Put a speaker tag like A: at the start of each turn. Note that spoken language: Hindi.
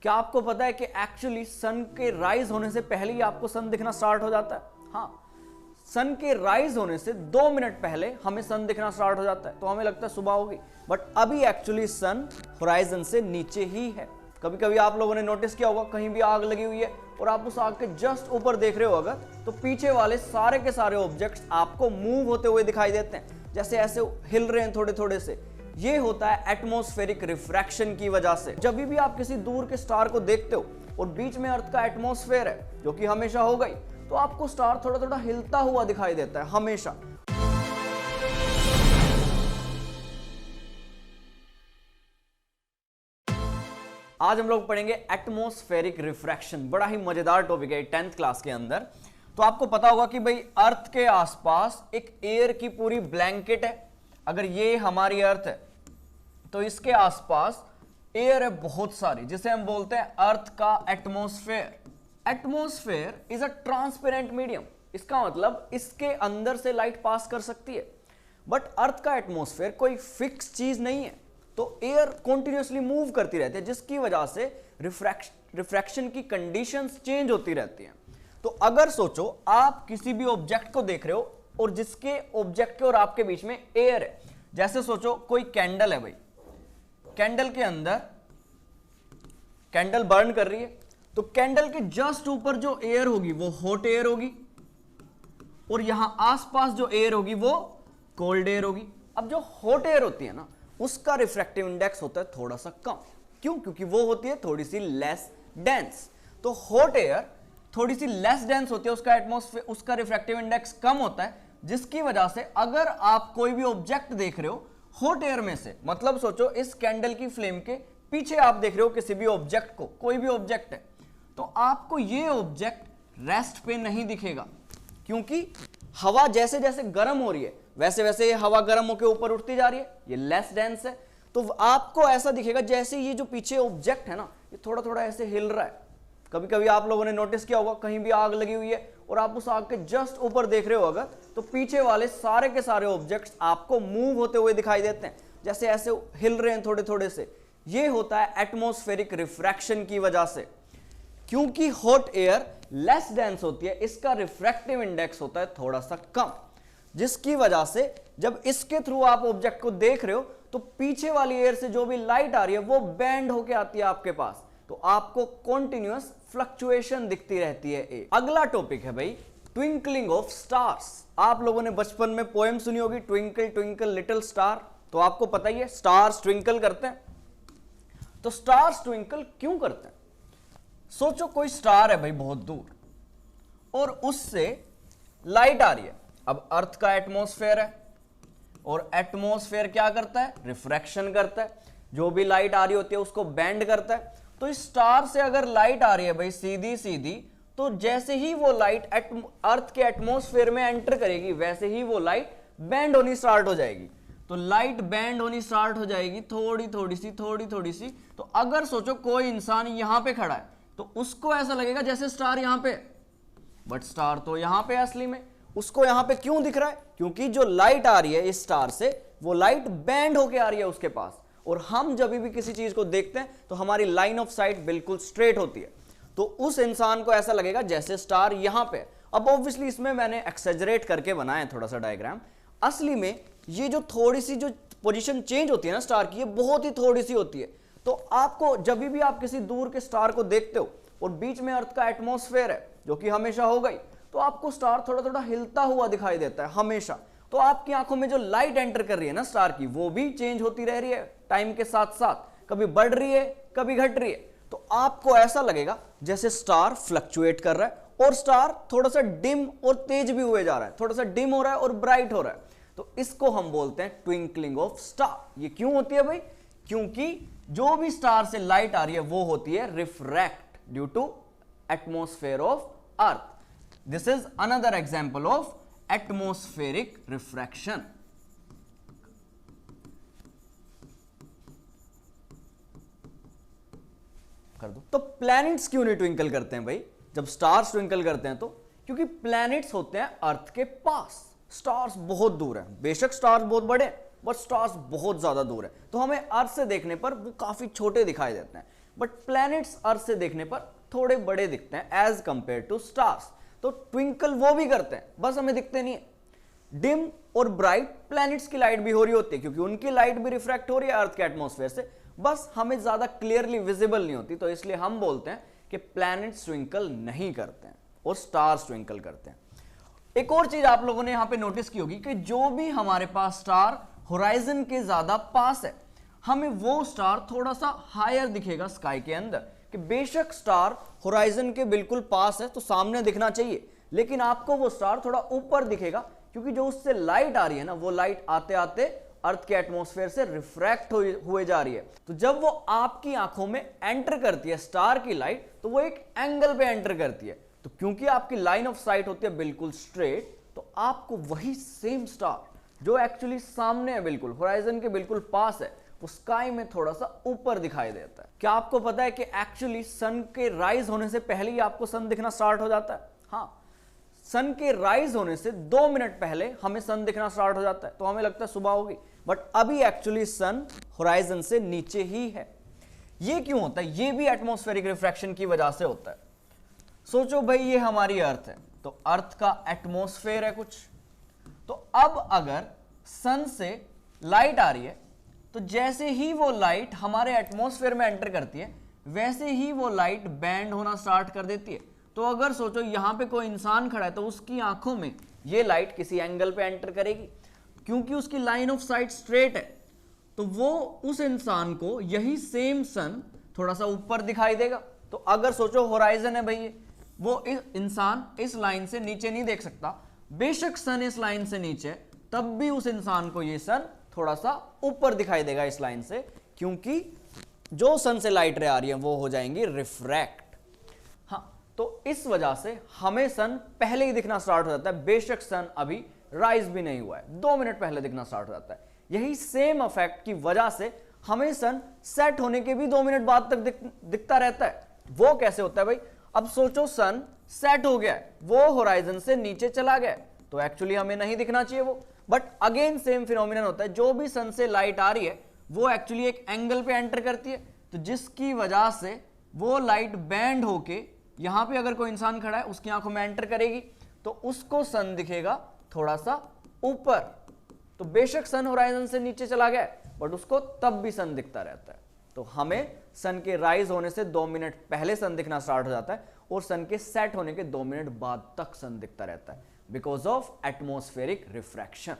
A: क्या आपको पता है कि एक्चुअली सन के राइज होने से पहले ही आपको सन दिखना स्टार्ट हो जाता है? हाँ, सन के राइज होने से 2 मिनट पहले हमें सन दिखना स्टार्ट हो जाता है, तो हमें लगता है सुबह होगी, बट अभी एक्चुअली सन होराइजन से नीचे ही है। कभी कभी आप लोगों ने नोटिस किया होगा, कहीं भी आग लगी हुई है और आप उस आग के जस्ट ऊपर देख रहे हो अगर, तो पीछे वाले सारे के सारे ऑब्जेक्ट्स आपको मूव होते हुए दिखाई देते हैं, जैसे ऐसे हिल रहे हैं थोड़े थोड़े से। ये होता है एटमॉस्फेरिक रिफ्रैक्शन की वजह से। जब भी आप किसी दूर के स्टार को देखते हो और बीच में अर्थ का एटमॉस्फेयर है जो कि हमेशा होगा ही, तो आपको स्टार थोड़ा थोड़ा हिलता हुआ दिखाई देता है हमेशा। आज हम लोग पढ़ेंगे एटमॉस्फेरिक रिफ्रैक्शन। बड़ा ही मजेदार टॉपिक है 10th क्लास के अंदर। तो आपको पता होगा कि भाई अर्थ के आसपास एक एयर की पूरी ब्लैंकेट है। अगर ये हमारी अर्थ है तो इसके आसपास एयर है बहुत सारी, जिसे हम बोलते हैं अर्थ का atmosphere. Atmosphere is a transparent medium. इसका मतलब इसके अंदर से लाइट पास कर सकती है, बट अर्थ का एटमॉस्फेयर कोई फिक्स चीज नहीं है, तो एयर कॉन्टिन्यूसली मूव करती रहती है, जिसकी वजह से रिफ्रैक्शन की कंडीशंस चेंज होती रहती हैं। तो अगर सोचो आप किसी भी ऑब्जेक्ट को देख रहे हो और जिसके ऑब्जेक्ट के और आपके बीच में एयर है, जैसे सोचो कोई कैंडल है भाई, कैंडल के अंदर कैंडल बर्न कर रही है, तो कैंडल के जस्ट ऊपर जो एयर होगी वो हॉट एयर होगी और यहां आसपास जो एयर होगी वो कोल्ड एयर होगी। अब जो हॉट एयर होती है ना, उसका रिफ्रैक्टिव इंडेक्स होता है थोड़ा सा कम। क्यों? क्योंकि वो होती है थोड़ी सी लेस डेंस। तो हॉट एयर थोड़ी सी लेस डेंस होती है, उसका एटमॉस्फेयर, उसका रिफ्रैक्टिव इंडेक्स कम होता है, जिसकी वजह से अगर आप कोई भी ऑब्जेक्ट देख रहे हो हॉट एयर में से, मतलब सोचो इस कैंडल की फ्लेम के पीछे आप देख रहे हो किसी भी ऑब्जेक्ट को, कोई भी ऑब्जेक्ट है, तो आपको ये ऑब्जेक्ट रेस्ट पे नहीं दिखेगा, क्योंकि हवा जैसे जैसे गर्म हो रही है वैसे वैसे ये हवा गर्म होकर ऊपर उठती जा रही है, ये लेस डेंस है। तो आपको ऐसा दिखेगा जैसे ये जो पीछे ऑब्जेक्ट है ना, ये थोड़ा थोड़ा ऐसे हिल रहा है। कभी कभी आप लोगों ने नोटिस किया होगा, कहीं भी आग लगी हुई है और आप उस आग के जस्ट ऊपर देख रहे हो अगर, तो पीछे वाले सारे के सारे ऑब्जेक्ट्स आपको मूव होते हुए दिखाई देते हैं, जैसे ऐसे हिल रहे हैं थोड़े थोड़े से। ये होता है एटमॉस्फेरिक रिफ्रैक्शन की वजह से। क्योंकि हॉट एयर लेस डेंस होती है, इसका रिफ्रैक्टिव इंडेक्स होता है थोड़ा सा कम, जिसकी वजह से जब इसके थ्रू आप ऑब्जेक्ट को देख रहे हो तो पीछे वाली एयर से जो भी लाइट आ रही है वो बैंड होके आती है आपके पास, तो आपको कॉन्टिन्यूअस फ्लक्चुएशन दिखती रहती है। अगला टॉपिक है भाई ट्विंकलिंग ऑफ स्टार्स। आप लोगों ने बचपन में पोएम सुनी होगी, ट्विंकल ट्विंकल लिटिल स्टार। तो आपको पता ही है स्टार्स ट्विंकल करते हैं। तो स्टार्स ट्विंकल क्यों करते हैं? सोचो कोई स्टार है भाई बहुत दूर और उससे लाइट आ रही है। अब अर्थ का एटमॉस्फेयर है और एटमॉस्फेयर क्या करता है? रिफ्रैक्शन करता है, जो भी लाइट आ रही होती है उसको बैंड करता है। तो इस स्टार से अगर लाइट आ रही है भाई सीधी सीधी, तो जैसे ही वो लाइट अर्थ के एटमॉस्फेयर में एंटर करेगी वैसे ही वो लाइट बैंड होनी स्टार्ट हो जाएगी। तो लाइट बैंड होनी स्टार्ट हो जाएगी थोड़ी थोड़ी सी। तो अगर सोचो कोई इंसान यहां पे खड़ा है तो उसको ऐसा लगेगा जैसे स्टार यहां पे, बट स्टार तो यहां पे असली में। उसको यहां पे क्यों दिख रहा है? क्योंकि जो लाइट आ रही है इस स्टार से वो लाइट बैंड होके आ रही है उसके पास, और हम जब भी किसी चीज को देखते हैं तो हमारी लाइन ऑफ साइट बिल्कुल स्ट्रेट होती है, तो उस इंसान को ऐसा लगेगा जैसे स्टार यहां पे। अब ऑब्वियसली इसमें मैंने एक्सेजरेट करके बनाया है थोड़ा सा डायग्राम। असली में ये जो थोड़ी सी जो पोजीशन चेंज होती है ना स्टार की, ये बहुत ही थोड़ी सी होती है। तो आपको जब भी आप किसी दूर के स्टार को देखते हो और बीच में अर्थ का एटमॉस्फेयर है जो कि हमेशा होगा ही, तो आपको स्टार थोड़ा थोड़ा हिलता हुआ दिखाई देता है हमेशा। तो आपकी आंखों में जो लाइट एंटर कर रही है ना स्टार की, वो भी चेंज होती रह रही है टाइम के साथ साथ, कभी बढ़ रही है कभी घट रही है। तो आपको ऐसा लगेगा जैसे स्टार फ्लक्चुएट कर रहा है और स्टार थोड़ा सा डिम और तेज भी हुए जा रहा है, थोड़ा सा डिम हो रहा है और ब्राइट हो रहा है। तो इसको हम बोलते हैं ट्विंकलिंग ऑफ स्टार। ये क्यों होती है भाई? क्योंकि जो भी स्टार से लाइट आ रही है वो होती है refract due to atmosphere of Earth. This is another example of atmospheric refraction. कर दो। तो प्लैनेट्स क्यों नहीं ट्विंकल करते हैं भाई जब स्टार्स ट्विंकल करते हैं? तो क्योंकि प्लैनेट्स होते हैं अर्थ के पास, स्टार्स बहुत दूर है। बेशक स्टार्स बहुत बड़े बट स्टार्स बहुत ज्यादा दूर है, तो हमें अर्थ से देखने पर वो काफी छोटे दिखाई देते हैं। बट प्लैनेट्स अर्थ से देखने पर थोड़े बड़े दिखते हैं एज कंपेयर टू स्टार्स। तो ट्विंकल वो भी करते हैं, बस हमें दिखते नहीं है। डिम और ब्राइट प्लैनेट्स की लाइट भी हो रही होती है, क्योंकि उनकी लाइट भी रिफ्रैक्ट हो रही है अर्थ के एटमॉस्फेयर से, बस हमें ज्यादा क्लियरली विजिबल नहीं होती। तो इसलिए हम बोलते हैं कि प्लैनेट्स ट्विंकल नहीं करते हैं और स्टार्स ट्विंकल करते हैं। एक और चीज आप लोगों ने यहां पे नोटिस की होगी कि जो भी हमारे पास स्टार होराइजन के ज्यादा पास है, हमें वो स्टार थोड़ा सा हायर दिखेगा स्काई के अंदर। कि बेशक स्टार होराइजन के बिल्कुल पास है तो सामने दिखना चाहिए, लेकिन आपको वो स्टार थोड़ा ऊपर दिखेगा, क्योंकि जो उससे लाइट आ रही है ना, वो लाइट आते आते अर्थ के एटमॉस्फेयर से रिफ्रैक्ट हुए जा रही है। तो जब वो आपकी आंखों में एंटर करती है स्टार की लाइट, तो वो एक एंगल पे एंटर करती है। तो क्योंकि आपकी लाइन ऑफ साइट होती है बिल्कुल स्ट्रेट, तो आपको वही सेम स्टार जो एक्चुअली सामने है, बिल्कुल होराइजन के बिल्कुल पास है, वो स्काई में थोड़ा सा ऊपर दिखाई देता है। क्या आपको पता है कि एक्चुअली सन के राइज होने से पहले ही आपको सन दिखना स्टार्ट हो जाता है? हाँ, सन के राइज होने से 2 मिनट पहले हमें सन दिखना स्टार्ट हो जाता है, तो हमें लगता है सुबह होगी, बट अभी एक्चुअली सन होराइजन से नीचे ही है। ये क्यों होता है? ये भी एटमॉस्फेरिक रिफ्रैक्शन की वजह से होता है। सोचो भाई, ये हमारी अर्थ है, तो अर्थ का एटमॉस्फेयर है कुछ, तो अब अगर सन से लाइट आ रही है, तो जैसे ही वो लाइट हमारे एटमॉस्फेयर में एंटर करती है, वैसे ही वो लाइट बैंड होना स्टार्ट कर देती है। तो अगर सोचो यहां पे कोई इंसान खड़ा है, तो उसकी आंखों में ये लाइट किसी एंगल पे एंटर करेगी, क्योंकि उसकी लाइन ऑफ साइट स्ट्रेट है, तो वो उस इंसान को यही सेम सन थोड़ा सा ऊपर दिखाई देगा। तो अगर सोचो होराइजन है भाई, वो इंसान इस लाइन से नीचे नहीं देख सकता, बेशक सन इस लाइन से नीचे, तब भी उस इंसान को ये सन थोड़ा सा ऊपर दिखाई देगा इस लाइन से, क्योंकि जो सन से लाइट रे आ रही है वो हो जाएंगी रिफ्रैक्ट। हाँ, तो इस वजह से हमें सन पहले ही दिखना स्टार्ट हो जाता है, बेशक सन अभी राइज भी नहीं हुआ है, 2 मिनट पहले दिखना स्टार्ट हो जाता है। यही सेम इफेक्ट की वजह से हमें सन सेट होने के भी 2 मिनट बाद तक दिखता रहता है। वो कैसे होता है भाई? अब सोचो सन सेट हो गया, वो होराइजन से नीचे चला गया, तो एक्चुअली हमें नहीं दिखना चाहिए वो, बट अगेन सेम फिनोमिनन होता है। जो भी सन से लाइट आ रही है वो एक्चुअली एक एंगल पे एंटर करती है, तो जिसकी वजह से वो लाइट बैंड होके यहां पे अगर कोई इंसान खड़ा है उसकी आंखों में एंटर करेगी, तो उसको सन दिखेगा थोड़ा सा ऊपर। तो बेशक सन होराइजन से नीचे चला गया, बट उसको तब भी सन दिखता रहता है। तो हमें सन के राइज होने से 2 मिनट पहले सन दिखना स्टार्ट हो जाता है, और सन के सेट होने के 2 मिनट बाद तक सन दिखता रहता है, बिकॉज ऑफ एटमॉस्फेरिक रिफ्रैक्शन।